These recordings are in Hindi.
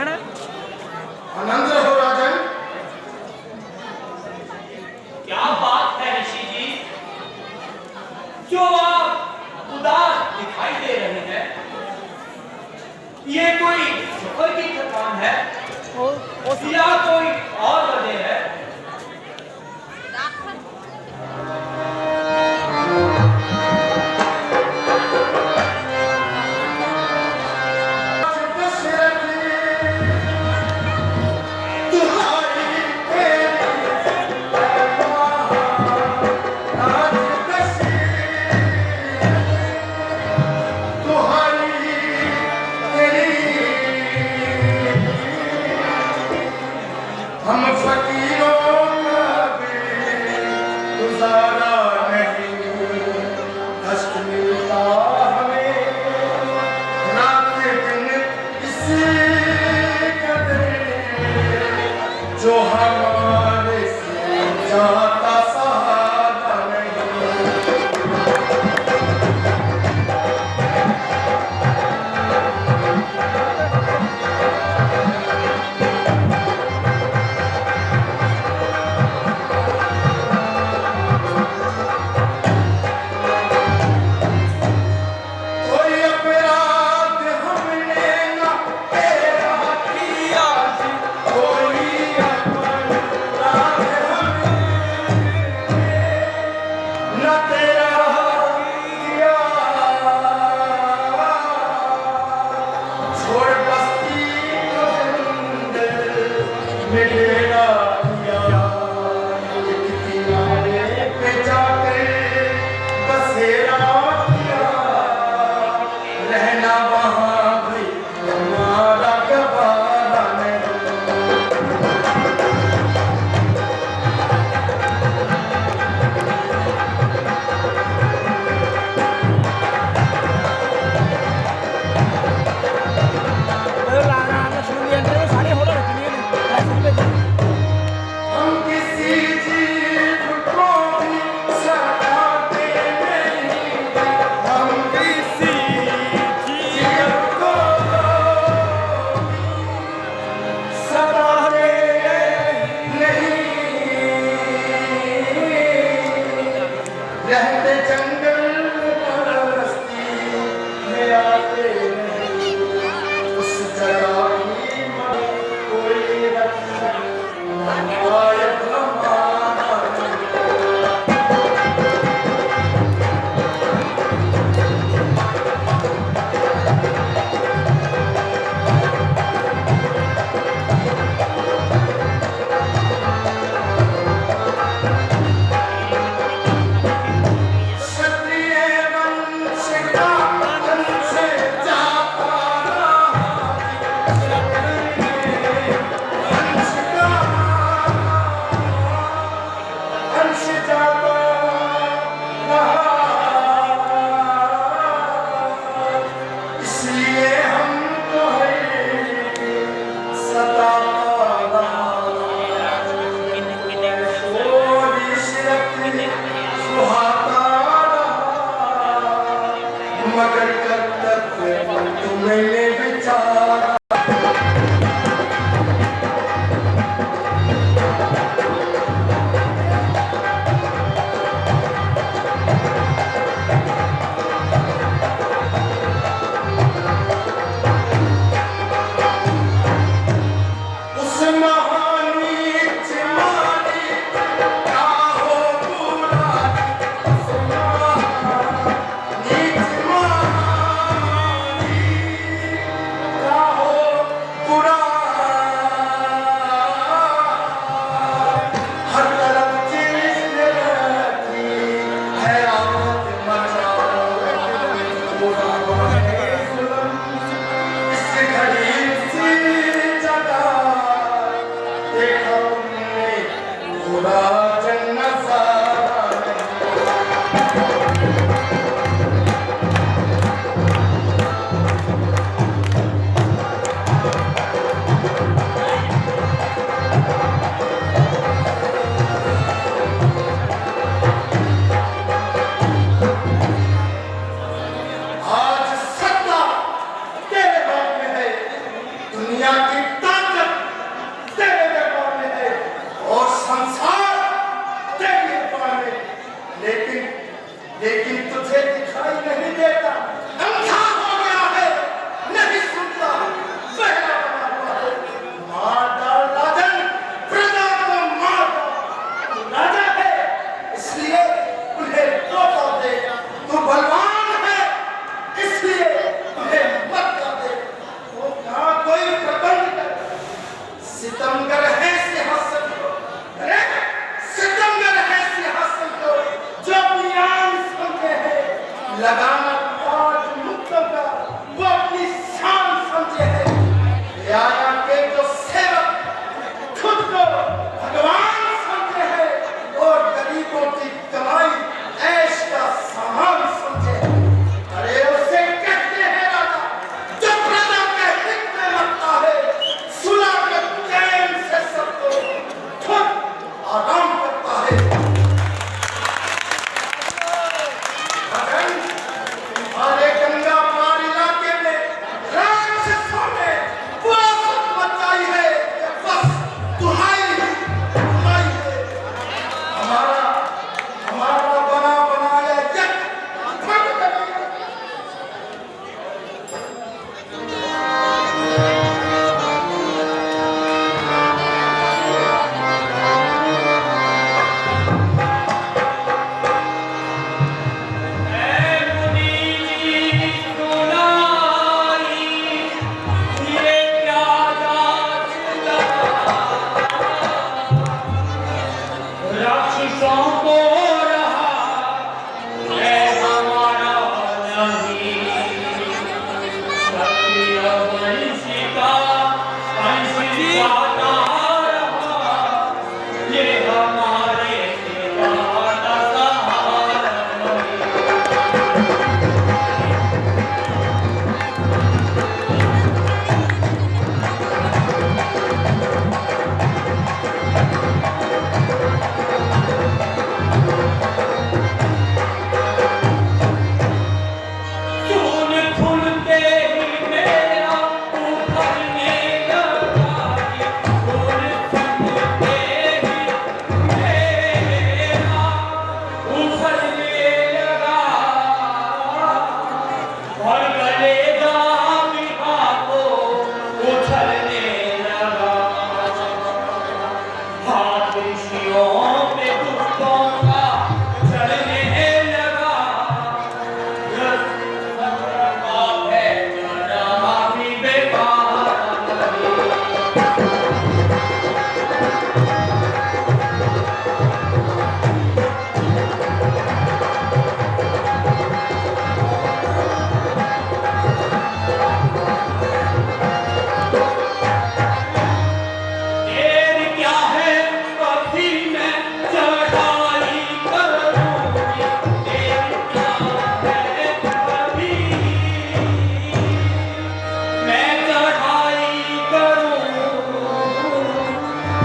बहन। आनंद रहो राजन। क्या बात है ऋषि जी, जो आप उदास दिखाई दे रहे हैं, ये कोई सफर की थकान है या कोई और वजह है? हम फकीरों का भी गुजारा नहीं, कष्ट मिलता हमें रात दिन इसी कदर, जो हमारे से जाता सहारा नहीं। कोई अपराध हमने न तेरा किया, कोई अपराध हमने न तेरा किया, छोड़ बस्ती को जंगल में डेरा किया, एक किनारे पे जाकर बसेरा किया, रहना वहाँ भी हमारा गवारा नहीं। लक्ष्मण जी एंट्री में सारी फोटो रखनी है। दुनिया की ताकत तेरे दरबार में है और संसार तेरे दरबार में, लेकिन तुझे दिखाई नहीं देता, अंधा हो गया है, नहीं सुनता, बहरा बना हुआ है। मार डाल राजन, प्रजा को मार डाल। तू राजा है इसलिए उन्हें लौटा दे, तू बलवान है इसलिए उन्हें मत कर दे। वो कहाँ कोई प्रबंध कर, सितमगर है सिंहासन को, अरे सितमगर है सिंहासन को जो अपनी आन समझे है, लगाना ताज मुक्तों का वो अपनी शान समझे है। न्याया के जो सेवक खुद को भगवान समझे हैं और गरीबों की कमाई ऐश का सामान समझे हैं। अरे उसे कहते हैं राजा जो प्रजा के हित में लगता है, सुला के चैन से सबको खुद आराम करता है। भगन, तुम्हारे गंगा पार इलाके में राक्षसों ने वो आफत मचाई है कि बस दुहाई है। हमारा बना बनाया यज्ञ भंग कर दिया। राक्षसों को रहा है हमारा नहीं, सत्य वंशिका जाता रहा, ये हमारे पिता का सहारा नहीं। खून खुलते ही मेरा उभरने लगा, खून खुलते ही मेरा उभरने लगा, और कलेजा भी हाथों उछलने लगा। हाथ ऋषियों पे दुष्टों का चढ़ने लगा, देर क्या है कभी मैं चढ़ाई करूंगी, देर क्या है कभी मैं चढ़ाई करूं,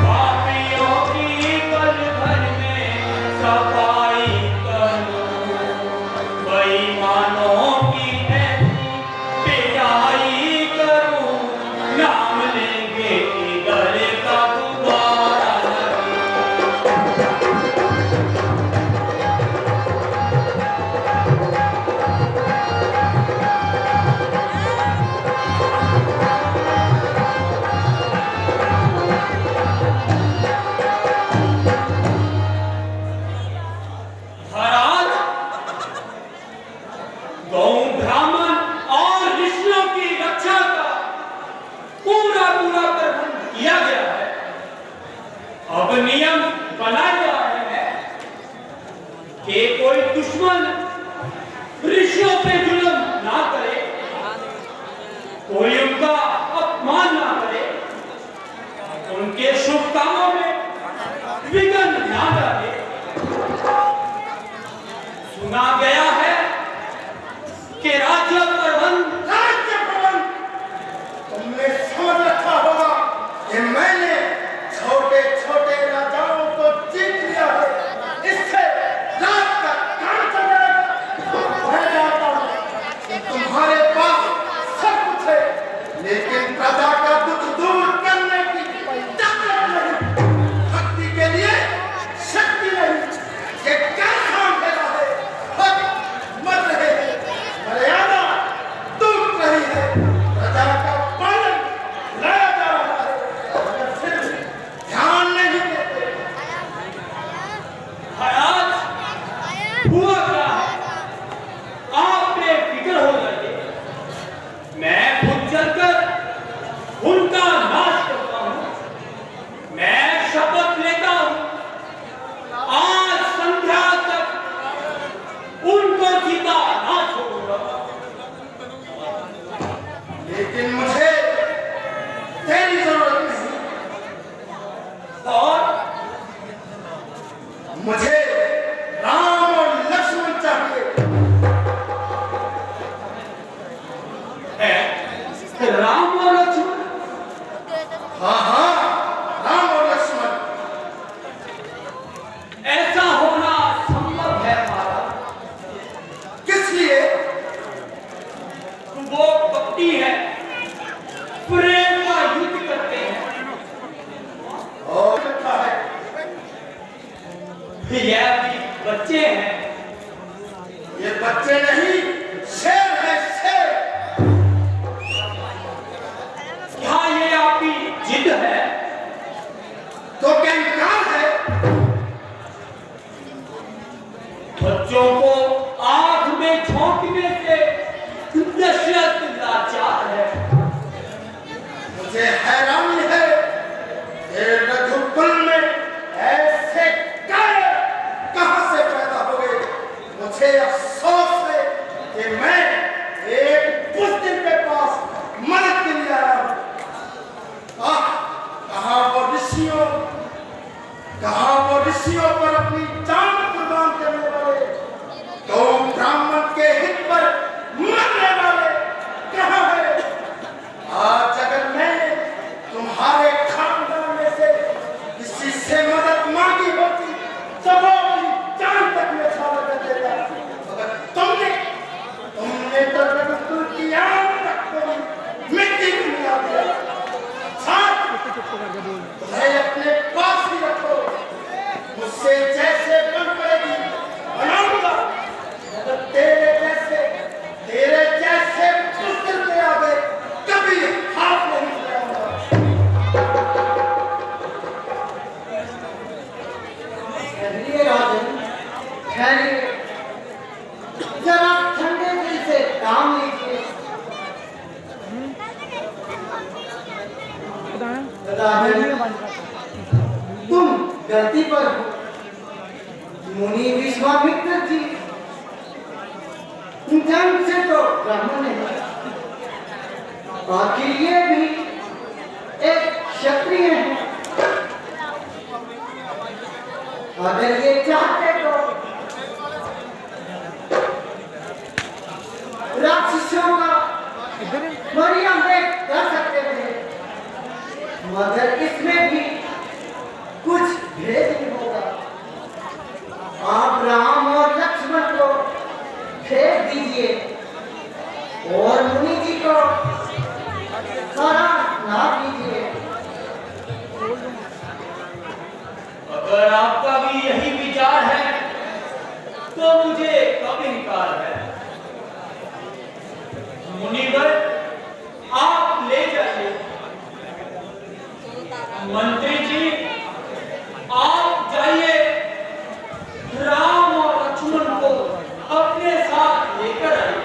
पापियों की पल भर में सफाई करूं, बेईमानों की ऐसी पिटाई करूं, नाम लेंगे इधर का दोबारा नहीं। महाराज, गौ ब्राह्मण और ऋषियों की रक्षा का पूरा प्रबंध किया गया है। अब नियम बनाए जा रहे हैं कि कोई दुश्मन ऋषियों पे जुल्म ना करे, कोई उनका अपमान ना करे, उनके शुभ कामों में विघ्न ना डाले। सुना गया है कि राज्य प्रबंध तुमने समझ रखा होगा कि मैंने छोटे छोटे राजाओं को जीत लिया है, इससे रात का काम चल जाएगा। मैं जानता हूं कि तुम्हारे पास सब कुछ है, लेकिन प्रजा का हाँ हाँ, राम और लक्ष्मण। ऐसा होना संभव है महाराज। किस लिए? वो कपटी है, प्रेम का युद्ध करते हैं। और अच्छा है। यह भी बच्चे हैं। ये बच्चे नहीं, शेर है शेर। क्या ये आपकी जिद है? तो क्या इनकार है? बच्चों को आग में झोंकने से दशरथ लाचार है। मुझे हैरानी है कि रघुकुल में ऐसे कायर कहां से पैदा हुए। मुझे अफसोस है कि मैं एक बुज़दिल के पास मदद के लिए आया हूं। कहाँ वो ऋषियों पर अपनी जान कुर्बान करने वाले, तो ब्राह्मण के हित पर मरने वाले कहाँ है? आज अगर मैंने तुम्हारे खानदान में से किसी से मदद मांगी होती तो वो अपनी जान तक में छाल कर देता। मगर तुमने तो रघुकुल की आन तक को मिट्टी में मिला दिया। तुम्हें अपने पास ही रखो, मुझसे जैसे बन पड़ेगी बनाऊंगा। मगर तेरे जैसे बुज़दिल के आगे कभी हाथ नहीं लगाऊंगा। ठहरिए राजन, ठहरिए, जरा ठंडे दिल से काम लीजिए। तुम गलती पर हो। मुनि विश्वामित्र जी जन्म से तो ब्राह्मण है, आखिर ये भी एक क्षत्रिय है। अगर ये चाहते तो राक्षसों का मरियम देख कर सकते थे, मगर इसमें भी कुछ भेद नहीं होगा। आप राम और लक्ष्मण को फेंक दीजिए और मुनि जी को सारा नाप दीजिए। अगर आपका भी यही विचार है तो मुझे कब इनकार है। मुनिवर आप ले जाइए। मंत्री जी आप जाइए, राम और लक्ष्मण को अपने साथ लेकर आइए।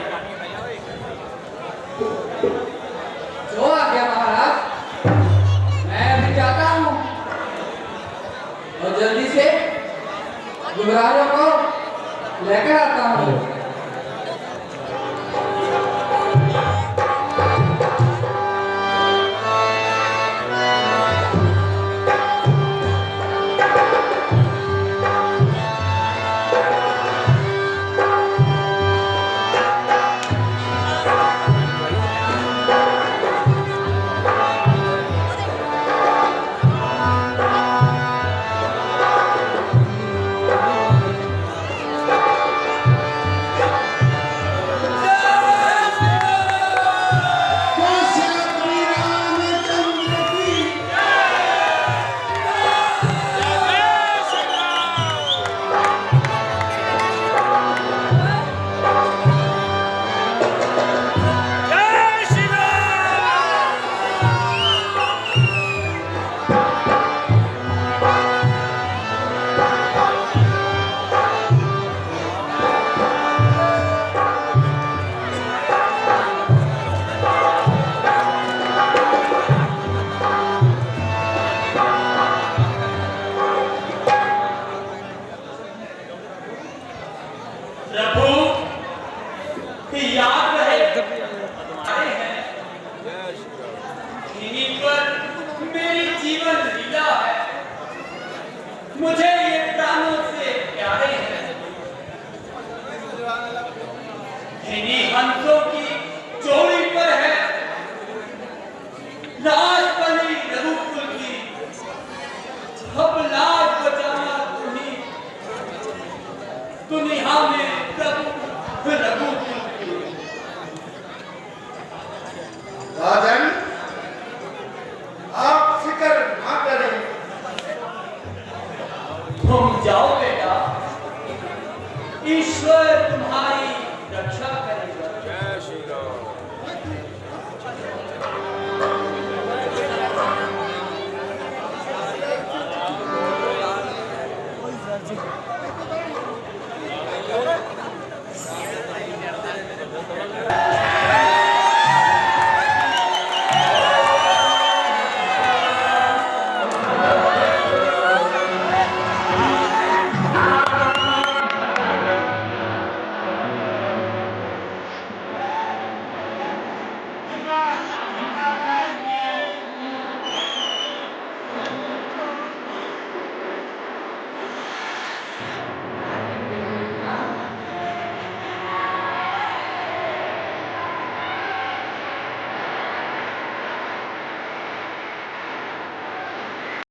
जो आज्ञा महाराज, मैं अभी जाता हूँ और जल्दी से युवराजों को लेकर आता हूँ। ईश्वर